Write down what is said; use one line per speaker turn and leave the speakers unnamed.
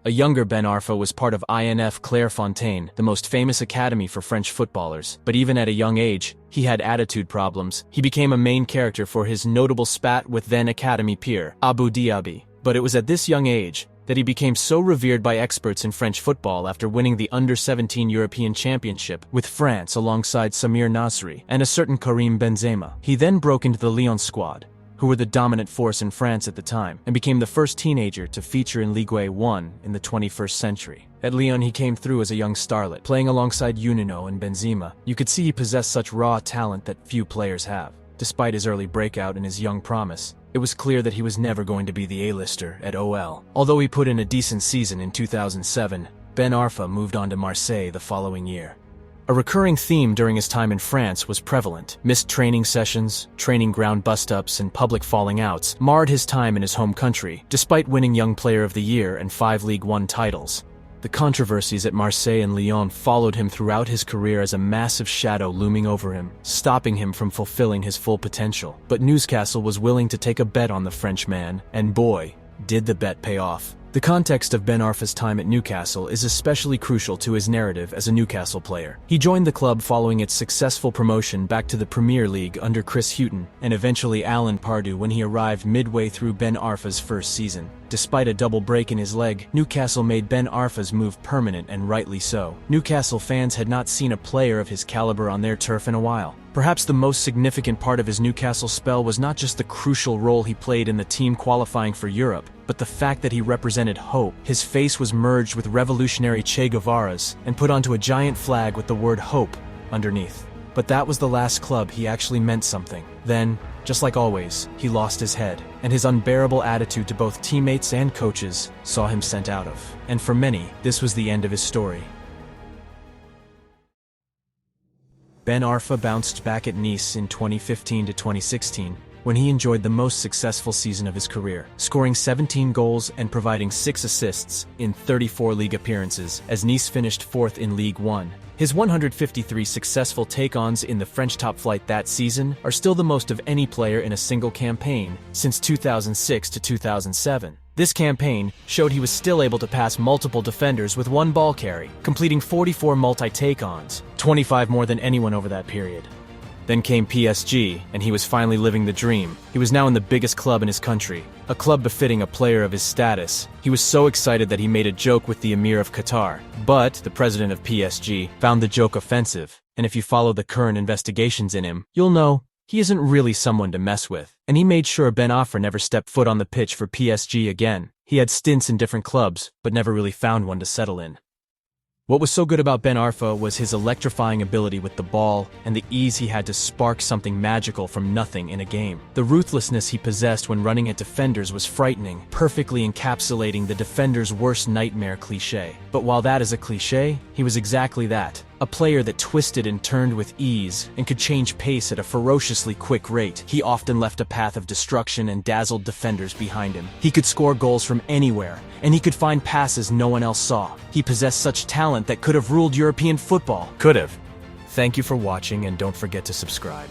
A younger Ben Arfa was part of INF Clairefontaine, the most famous academy for French footballers. But even at a young age, he had attitude problems. He became a main character for his notable spat with then academy peer, Abu Diaby. But it was at this young age that he became so revered by experts in French football after winning the Under-17 European Championship with France alongside Samir Nasri and a certain Karim Benzema. He then broke into the Lyon squad, who were the dominant force in France at the time, and became the first teenager to feature in Ligue 1 in the 21st century. At Lyon, he came through as a young starlet, playing alongside Unino and Benzema. You could see he possessed such raw talent that few players have. Despite his early breakout and his young promise, it was clear that he was never going to be the A-lister at OL. Although he put in a decent season in 2007, Ben Arfa moved on to Marseille the following year. A recurring theme during his time in France was prevalent. Missed training sessions, training ground bust-ups, and public falling outs marred his time in his home country, despite winning Young Player of the Year and 5 Ligue 1 titles. The controversies at Marseille and Lyon followed him throughout his career as a massive shadow looming over him, stopping him from fulfilling his full potential. But Newcastle was willing to take a bet on the Frenchman, and boy, did the bet pay off. The context of Ben Arfa's time at Newcastle is especially crucial to his narrative as a Newcastle player. He joined the club following its successful promotion back to the Premier League under Chris Hughton and eventually Alan Pardew when he arrived midway through Ben Arfa's first season. Despite a double break in his leg, Newcastle made Ben Arfa's move permanent, and rightly so. Newcastle fans had not seen a player of his caliber on their turf in a while. Perhaps the most significant part of his Newcastle spell was not just the crucial role he played in the team qualifying for Europe, but the fact that he represented hope. His face was merged with revolutionary Che Guevara's and put onto a giant flag with the word hope underneath. But that was the last club he actually meant something. Then, just like always, he lost his head, and his unbearable attitude to both teammates and coaches saw him sent out of. And for many, this was the end of his story. Ben Arfa bounced back at Nice in 2015 to 2016, when he enjoyed the most successful season of his career, scoring 17 goals and providing 6 assists in 34 league appearances as Nice finished 4th in Ligue 1. His 153 successful take-ons in the French top flight that season are still the most of any player in a single campaign since 2006 to 2007. This campaign showed he was still able to pass multiple defenders with one ball carry, completing 44 multi-take-ons, 25 more than anyone over that period. Then came PSG, and he was finally living the dream. He was now in the biggest club in his country, a club befitting a player of his status. He was so excited that he made a joke with the Emir of Qatar. But the president of PSG found the joke offensive, and if you follow the current investigations in him, you'll know he isn't really someone to mess with. And he made sure Ben Arfa never stepped foot on the pitch for PSG again. He had stints in different clubs, but never really found one to settle in. What was so good about Ben Arfa was his electrifying ability with the ball and the ease he had to spark something magical from nothing in a game. The ruthlessness he possessed when running at defenders was frightening, perfectly encapsulating the defender's worst nightmare cliché. But while that is a cliché, he was exactly that. A player that twisted and turned with ease and could change pace at a ferociously quick rate. He often left a path of destruction and dazzled defenders behind him. He could score goals from anywhere, and he could find passes no one else saw. He possessed such talent that could have ruled European football. Could have. Thank you for watching, and don't forget to subscribe.